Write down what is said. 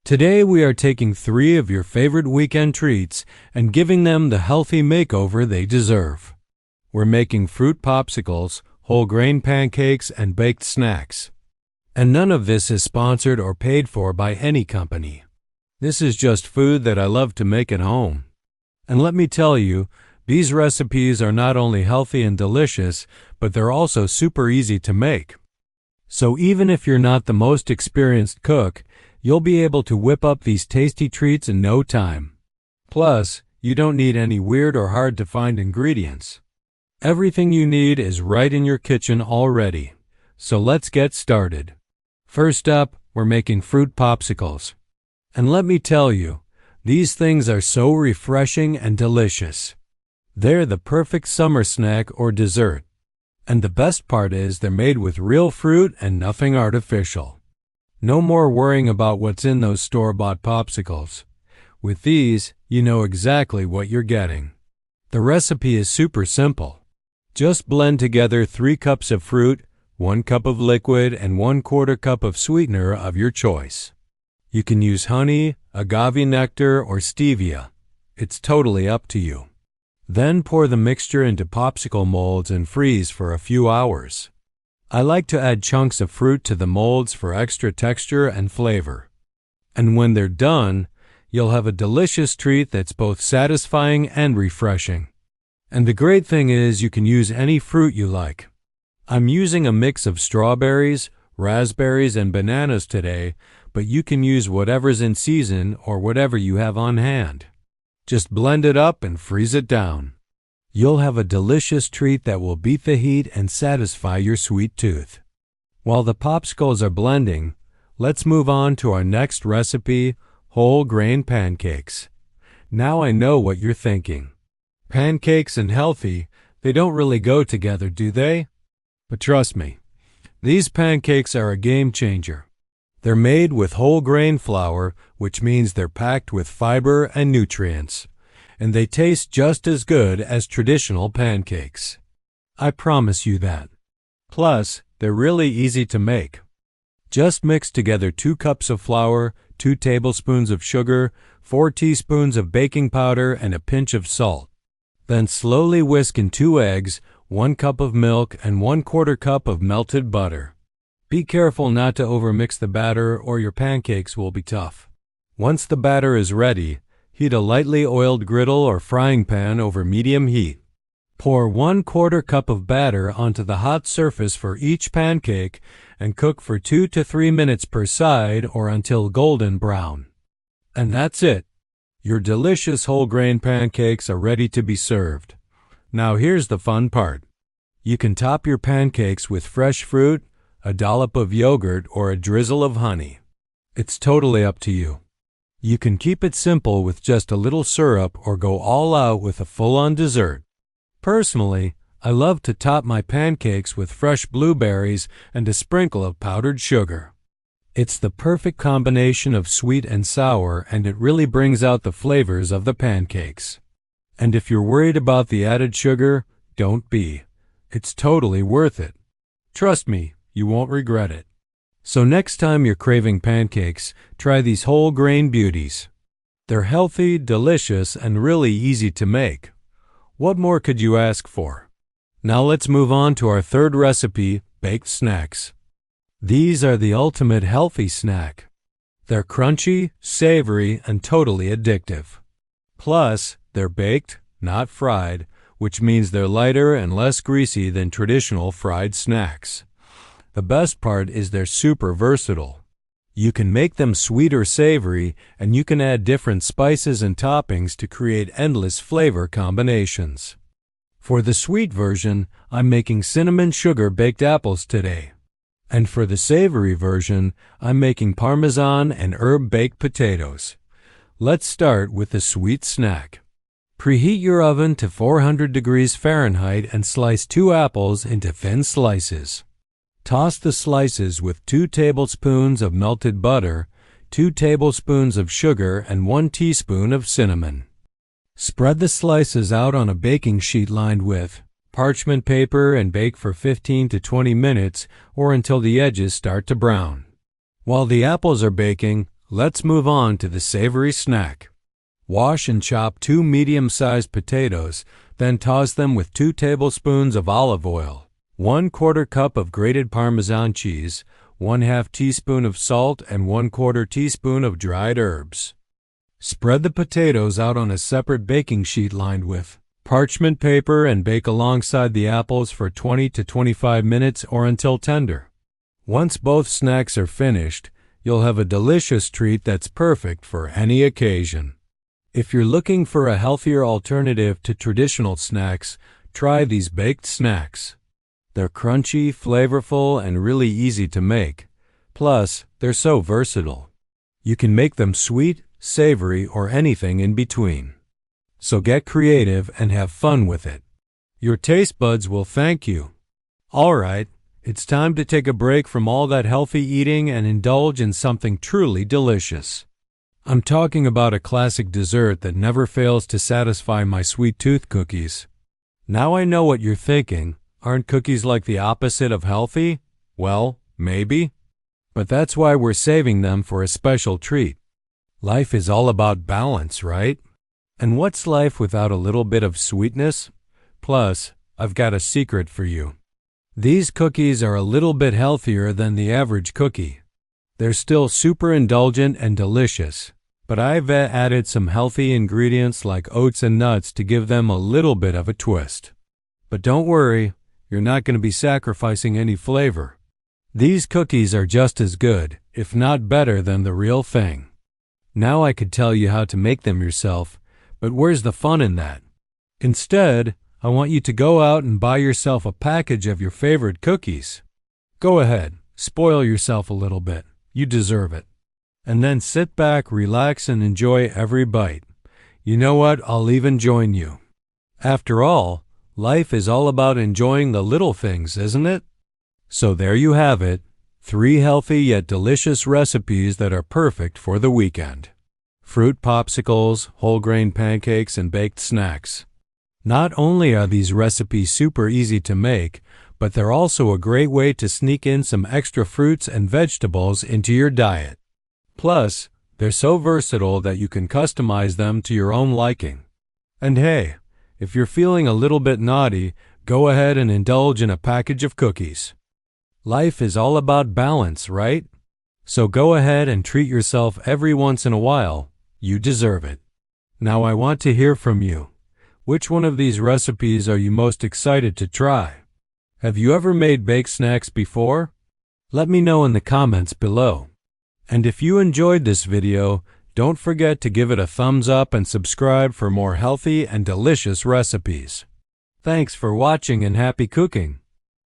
Today we are taking 3 of your favorite weekend treats and giving them the healthy makeover they deserve. We're making fruit popsicles, whole grain pancakes, and baked snacks. And none of this is sponsored or paid for by any company. This is just food that I love to make at home. And let me tell you, these recipes are not only healthy and delicious, but they're also super easy to make. So even if you're not the most experienced cook, you'll be able to whip up these tasty treats in no time. Plus, you don't need any weird or hard-to-find ingredients. Everything you need is right in your kitchen already. So let's get started. First up, we're making fruit popsicles. And let me tell you, these things are so refreshing and delicious. They're the perfect summer snack or dessert. And the best part is they're made with real fruit and nothing artificial. No more worrying about what's in those store-bought popsicles. With these, you know exactly what you're getting. The recipe is super simple. Just blend together 3 cups of fruit, 1 cup of liquid, and 1/4 cup of sweetener of your choice. You can use honey, agave nectar, or stevia. It's totally up to you. Then pour the mixture into popsicle molds and freeze for a few hours. I like to add chunks of fruit to the molds for extra texture and flavor. And when they're done, you'll have a delicious treat that's both satisfying and refreshing. And the great thing is you can use any fruit you like. I'm using a mix of strawberries, raspberries, and bananas today, but you can use whatever's in season or whatever you have on hand. Just blend it up and freeze it down. You'll have a delicious treat that will beat the heat and satisfy your sweet tooth. While the popsicles are blending, let's move on to our next recipe, whole grain pancakes. Now I know what you're thinking. Pancakes and healthy, they don't really go together, do they? But trust me, these pancakes are a game changer. They're made with whole grain flour, which means they're packed with fiber and nutrients. And they taste just as good as traditional pancakes. I promise you that. Plus, they're really easy to make. Just mix together 2 cups of flour, 2 tablespoons of sugar, 4 teaspoons of baking powder, and a pinch of salt. Then slowly whisk in 2 eggs, 1 cup of milk, and 1/4 cup of melted butter. Be careful not to overmix the batter or your pancakes will be tough. Once the batter is ready, heat a lightly oiled griddle or frying pan over medium heat. Pour 1/4 cup of batter onto the hot surface for each pancake and cook for 2 to 3 minutes per side or until golden brown. And that's it. Your delicious whole grain pancakes are ready to be served. Now here's the fun part. You can top your pancakes with fresh fruit, a dollop of yogurt, or a drizzle of honey. It's totally up to you. You can keep it simple with just a little syrup or go all out with a full-on dessert. Personally, I love to top my pancakes with fresh blueberries and a sprinkle of powdered sugar. It's the perfect combination of sweet and sour, and it really brings out the flavors of the pancakes. And if you're worried about the added sugar, don't be. It's totally worth it. Trust me, you won't regret it. So next time you're craving pancakes, try these whole grain beauties. They're healthy, delicious, and really easy to make. What more could you ask for? Now let's move on to our third recipe, baked snacks. These are the ultimate healthy snack. They're crunchy, savory, and totally addictive. Plus, they're baked, not fried, which means they're lighter and less greasy than traditional fried snacks. The best part is they're super versatile. You can make them sweet or savory, and you can add different spices and toppings to create endless flavor combinations. For the sweet version, I'm making cinnamon sugar baked apples today. And for the savory version, I'm making Parmesan and herb baked potatoes. Let's start with the sweet snack. Preheat your oven to 400 degrees Fahrenheit and slice 2 apples into thin slices. Toss the slices with 2 tablespoons of melted butter, 2 tablespoons of sugar, and 1 teaspoon of cinnamon. Spread the slices out on a baking sheet lined with parchment paper and bake for 15 to 20 minutes or until the edges start to brown. While the apples are baking, Let's move on to the savory snack. Wash and chop 2 medium-sized potatoes, then toss them with 2 tablespoons of olive oil, 1/4 cup of grated Parmesan cheese, 1/2 teaspoon of salt, and 1/4 teaspoon of dried herbs. Spread the potatoes out on a separate baking sheet lined with parchment paper and bake alongside the apples for 20 to 25 minutes or until tender. Once both snacks are finished, you'll have a delicious treat that's perfect for any occasion. If you're looking for a healthier alternative to traditional snacks, try these baked snacks. They're crunchy, flavorful, and really easy to make. Plus, they're so versatile. You can make them sweet, savory, or anything in between. So get creative and have fun with it. Your taste buds will thank you. All right, it's time to take a break from all that healthy eating and indulge in something truly delicious. I'm talking about a classic dessert that never fails to satisfy my sweet tooth cookies. Now I know what you're thinking. Aren't cookies like the opposite of healthy? Well, maybe. But that's why we're saving them for a special treat. Life is all about balance, right? And what's life without a little bit of sweetness? Plus, I've got a secret for you. These cookies are a little bit healthier than the average cookie. They're still super indulgent and delicious, but I've added some healthy ingredients like oats and nuts to give them a little bit of a twist. But don't worry, you're not going to be sacrificing any flavor. These cookies are just as good, if not better than the real thing. Now I could tell you how to make them yourself, but where's the fun in that? Instead, I want you to go out and buy yourself a package of your favorite cookies. Go ahead, spoil yourself a little bit. You deserve it. And then sit back, relax, and enjoy every bite. You know what? I'll even join you. After all, life is all about enjoying the little things, isn't it? So there you have it, 3 healthy yet delicious recipes that are perfect for the weekend. Fruit popsicles, whole grain pancakes, and baked snacks. Not only are these recipes super easy to make, but they're also a great way to sneak in some extra fruits and vegetables into your diet. Plus, they're so versatile that you can customize them to your own liking. And hey, if you're feeling a little bit naughty, go ahead and indulge in a package of cookies. Life is all about balance, right? So go ahead and treat yourself every once in a while. You deserve it. Now I want to hear from you. Which one of these recipes are you most excited to try? Have you ever made baked snacks before? Let me know in the comments below. And if you enjoyed this video, don't forget to give it a thumbs up and subscribe for more healthy and delicious recipes. Thanks for watching and happy cooking.